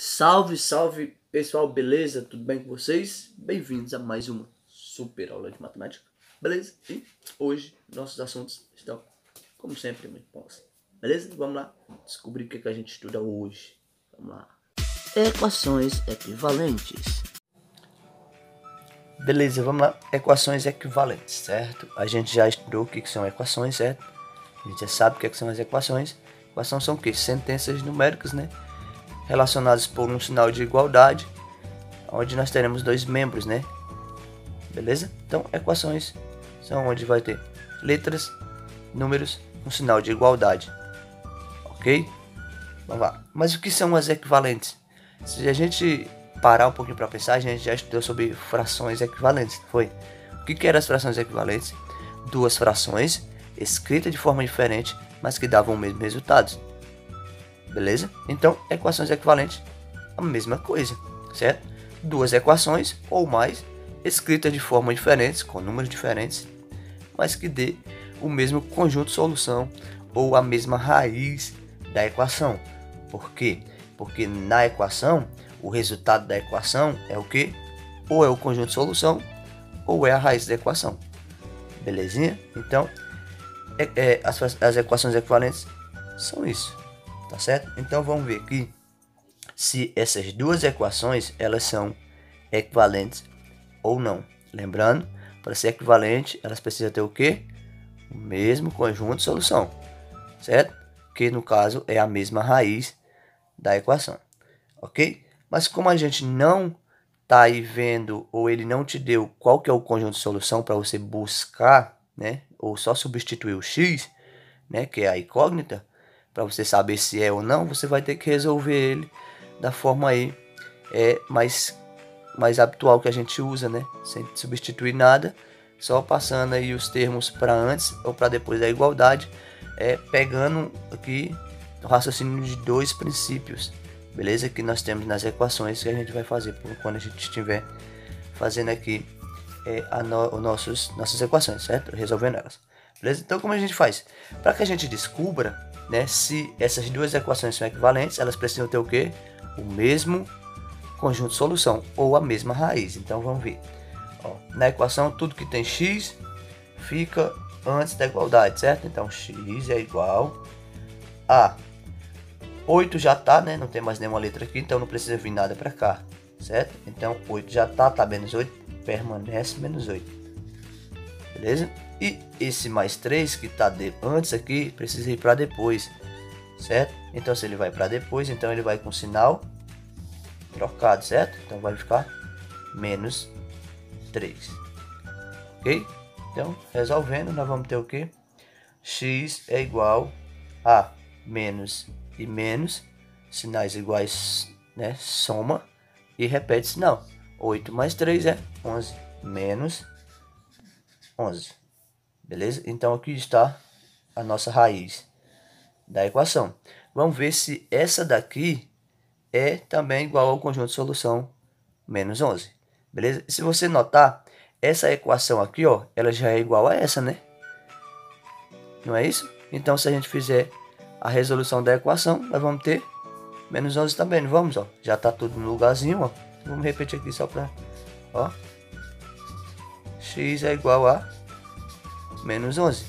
Salve, salve pessoal, beleza? Tudo bem com vocês? Bem-vindos a mais uma super aula de matemática, beleza? E hoje nossos assuntos estão, como sempre, muito bons, beleza? Vamos lá descobrir o que a gente estuda hoje. Vamos lá. Equações equivalentes. Beleza, vamos lá. Equações equivalentes, certo? A gente já estudou o que são equações, certo? A gente já sabe o que são as equações. Equações são o quê? Sentenças numéricas, né? Relacionadas por um sinal de igualdade, onde nós teremos dois membros, né? Beleza? Então, equações são onde vai ter letras, números, um sinal de igualdade. Ok? Vamos lá. Mas o que são as equivalentes? Se a gente parar um pouquinho para pensar, a gente já estudou sobre frações equivalentes, foi? O que eram as frações equivalentes? Duas frações escritas de forma diferente, mas que davam o mesmo resultado. Beleza? Então, equações equivalentes, a mesma coisa, certo? Duas equações ou mais escritas de forma diferentes, com números diferentes, mas que dê o mesmo conjunto de solução ou a mesma raiz da equação. Por quê? Porque na equação, o resultado da equação é o que? Ou é o conjunto de solução ou é a raiz da equação. Belezinha? Então, as equações equivalentes são isso. Tá certo? Então vamos ver aqui se essas duas equações elas são equivalentes ou não. Lembrando, para ser equivalente, elas precisam ter o quê? O mesmo conjunto de solução, certo? Que no caso é a mesma raiz da equação, ok? Mas como a gente não tá aí vendo, ou ele não te deu qual que é o conjunto de solução para você buscar, né? Ou só substituir o x, né? Que é a incógnita. Para você saber se é ou não, você vai ter que resolver ele da forma aí mais habitual que a gente usa, né? Sem substituir nada, só passando aí os termos para antes ou para depois da igualdade, pegando aqui o raciocínio de dois princípios, beleza? Que nós temos nas equações que a gente vai fazer quando a gente estiver fazendo aqui nossas equações, certo? Resolvendo elas. Beleza? Então, como a gente faz? Para que a gente descubra, né, se essas duas equações são equivalentes, elas precisam ter o quê? O mesmo conjunto de solução, ou a mesma raiz. Então, vamos ver. Ó, na equação, tudo que tem x fica antes da igualdade, certo? Então, x é igual a 8 já tá, né? Não tem mais nenhuma letra aqui, então não precisa vir nada para cá, certo? Então, 8 já tá menos 8, permanece menos 8. Beleza? E esse mais 3 que está antes aqui, precisa ir para depois, certo? Então, se ele vai para depois, então ele vai com sinal trocado, certo? Então, vai ficar menos 3. Ok? Então, resolvendo, nós vamos ter o que? X é igual a menos e menos, sinais iguais, né? Soma e repete sinal. 8 mais 3 é 11, menos 11. Beleza? Então aqui está a nossa raiz da equação. Vamos ver se essa daqui é também igual ao conjunto de solução menos 11. Beleza? Se você notar, essa equação aqui, ó, ela já é igual a essa, né? Não é isso? Então se a gente fizer a resolução da equação, nós vamos ter menos 11 também, não vamos? Ó? Já está tudo no lugarzinho, ó. Vamos repetir aqui só para... Ó. X é igual a menos 11.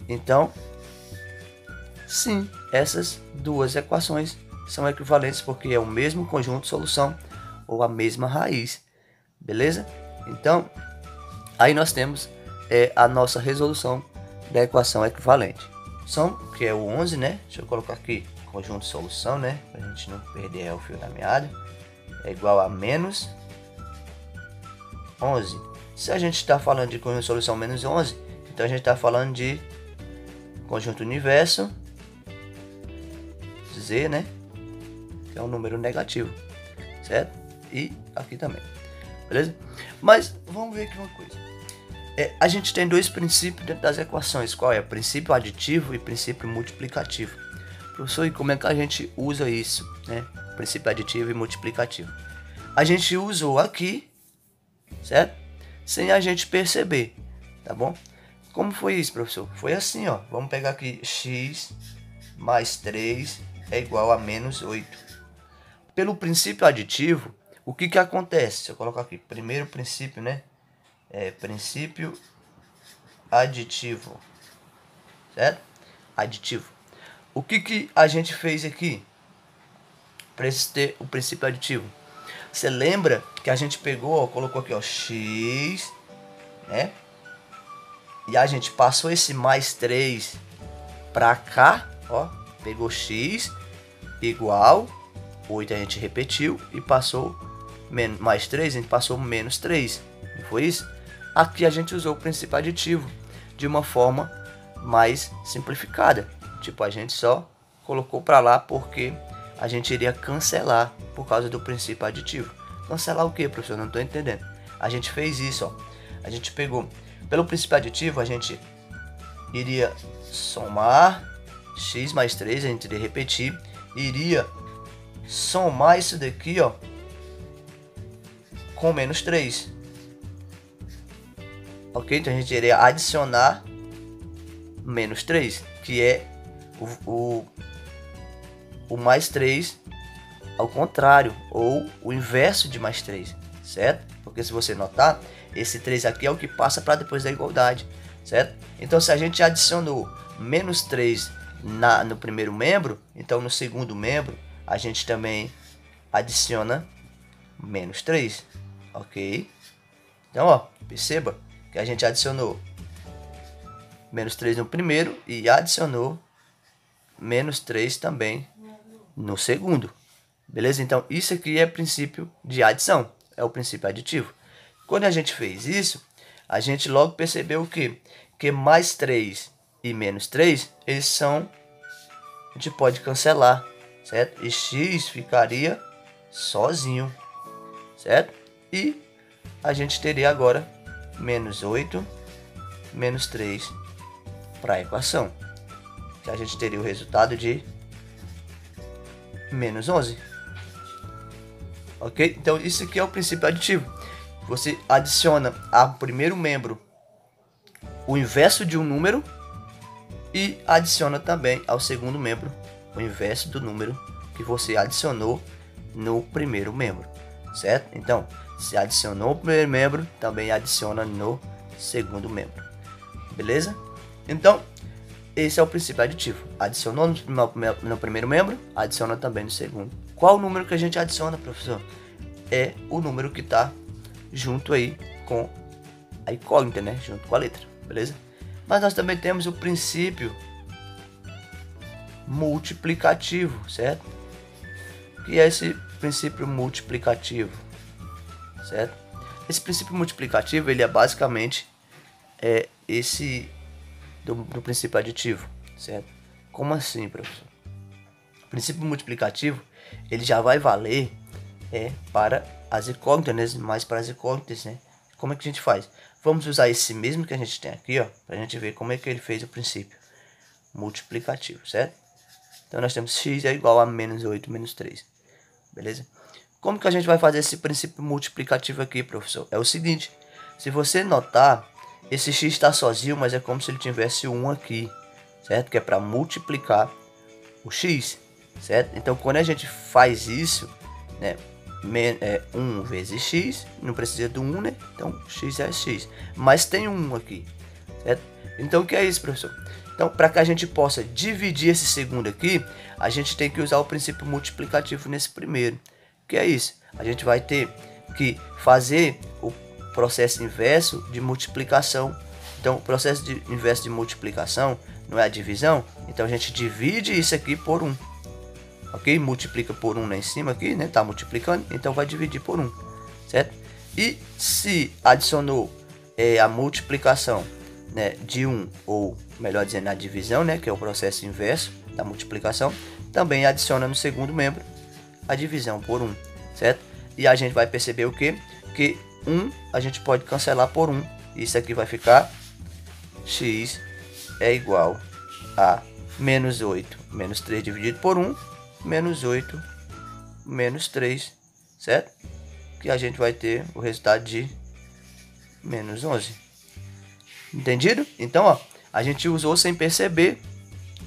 Então, sim, essas duas equações são equivalentes porque é o mesmo conjunto de solução ou a mesma raiz. Beleza? Então, aí nós temos a nossa resolução da equação equivalente. São, que é o 11, né? Deixa eu colocar aqui conjunto de solução, né? Para a gente não perder o fio da meada. É igual a menos 11. Se a gente está falando de conjunto de solução menos 11, então a gente está falando de conjunto universo Z, né? Que é um número negativo, certo? E aqui também, beleza? Mas vamos ver aqui uma coisa. A gente tem dois princípios dentro das equações. Qual é? Princípio aditivo e princípio multiplicativo. Professor, e como é que a gente usa isso, né? Princípio aditivo e multiplicativo. A gente usou aqui, certo? Sem a gente perceber, tá bom? Como foi isso, professor? Foi assim, ó. Vamos pegar aqui x mais 3 é igual a menos 8. pelo princípio aditivo, o que que acontece? Se eu colocar aqui, primeiro princípio, né? Princípio aditivo, certo? Aditivo. O que que a gente fez aqui para ter o princípio aditivo? Você lembra que a gente pegou, ó, colocou aqui, ó, x, né? E a gente passou esse mais 3 para cá, ó, pegou x igual 8, a gente repetiu e passou mais 3, a gente passou menos 3, não foi isso? Aqui a gente usou o princípio aditivo de uma forma mais simplificada, tipo, a gente só colocou para lá porque a gente iria cancelar por causa do princípio aditivo. Cancelar o que, professor? Não estou entendendo. A gente fez isso, ó. A gente pegou, pelo princípio aditivo, a gente iria somar x mais 3, a gente iria repetir, iria somar isso daqui, ó, com menos 3. Ok? Então a gente iria adicionar menos 3, que é o mais 3 ao contrário, ou o inverso de mais 3, certo? Porque se você notar, esse 3 aqui é o que passa para depois da igualdade, certo? Então se a gente adicionou menos 3 no primeiro membro, então no segundo membro a gente também adiciona menos 3, ok? Então, ó, perceba que a gente adicionou menos 3 no primeiro e adicionou menos 3 também no segundo. Beleza? Então, isso aqui é princípio de adição. É o princípio aditivo. Quando a gente fez isso, a gente logo percebeu o quê? Que mais 3 e menos 3, eles são... A gente pode cancelar, certo? E x ficaria sozinho, certo? E a gente teria agora menos 8, menos 3 para a equação. Que a gente teria o resultado de menos 11. Ok? Então isso aqui é o princípio aditivo. Você adiciona ao primeiro membro o inverso de um número e adiciona também ao segundo membro o inverso do número que você adicionou no primeiro membro, certo? Então, se adicionou o primeiro membro, também adiciona no segundo membro, beleza? Então, esse é o princípio aditivo. Adicionou no primeiro membro, adiciona também no segundo. Qual o número que a gente adiciona, professor? É o número que está junto aí com a incógnita, né? Junto com a letra, beleza? Mas nós também temos o princípio multiplicativo, certo? O que é esse princípio multiplicativo, certo? Esse princípio multiplicativo, ele é basicamente esse do princípio aditivo, certo? Como assim, professor? O princípio multiplicativo, ele já vai valer para as incógnitas, né? Mais para as incógnitas, né? Como é que a gente faz? Vamos usar esse mesmo que a gente tem aqui, ó, para a gente ver como é que ele fez o princípio multiplicativo, certo? Então nós temos x é igual a menos 8 menos 3, beleza? Como que a gente vai fazer esse princípio multiplicativo aqui, professor? É o seguinte, se você notar, esse x está sozinho, mas é como se ele tivesse 1 aqui, certo? Que é para multiplicar o x, certo? Então quando a gente faz isso, né? 1 vezes x, não precisa do 1, né? Então x é x, mas tem 1 aqui, certo? Então o que é isso, professor? Então, para que a gente possa dividir esse segundo aqui, a gente tem que usar o princípio multiplicativo nesse primeiro. O que é isso? A gente vai ter que fazer o processo inverso de multiplicação. Então, o processo inverso de multiplicação não é a divisão, então a gente divide isso aqui por 1. Ok? Multiplica por 1 lá em cima aqui, né? Tá multiplicando, então vai dividir por 1, certo? E se adicionou a multiplicação, né, de 1, ou melhor dizendo, a divisão, né, que é o processo inverso da multiplicação, também adiciona no segundo membro a divisão por 1, certo? E a gente vai perceber o quê? Que 1 a gente pode cancelar por 1. Isso aqui vai ficar x é igual a menos 8 menos 3 dividido por 1, menos 8 menos 3, certo? Que a gente vai ter o resultado de menos 11. Entendido? Então, ó, a gente usou sem perceber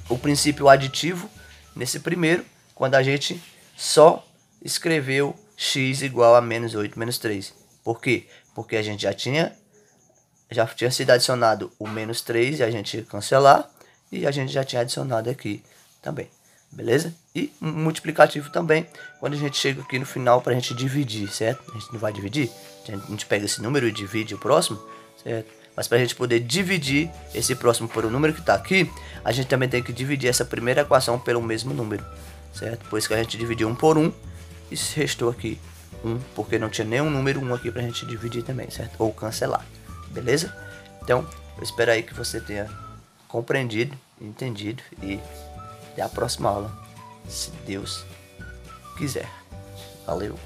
o princípio aditivo nesse primeiro, quando a gente só escreveu x igual a menos 8 menos 3. Por quê? Porque a gente já tinha sido adicionado o menos 3 e a gente ia cancelar. E a gente já tinha adicionado aqui também. Beleza? E multiplicativo também, quando a gente chega aqui no final para a gente dividir, certo? A gente não vai dividir, a gente pega esse número e divide o próximo, certo? Mas para a gente poder dividir esse próximo por o número que está aqui, a gente também tem que dividir essa primeira equação pelo mesmo número, certo? Por isso que a gente dividiu 1 por 1 e restou aqui 1, porque não tinha nenhum número 1 aqui para a gente dividir também, certo? Ou cancelar, beleza? Então, eu espero aí que você tenha compreendido, entendido e até a próxima aula, se Deus quiser. Valeu!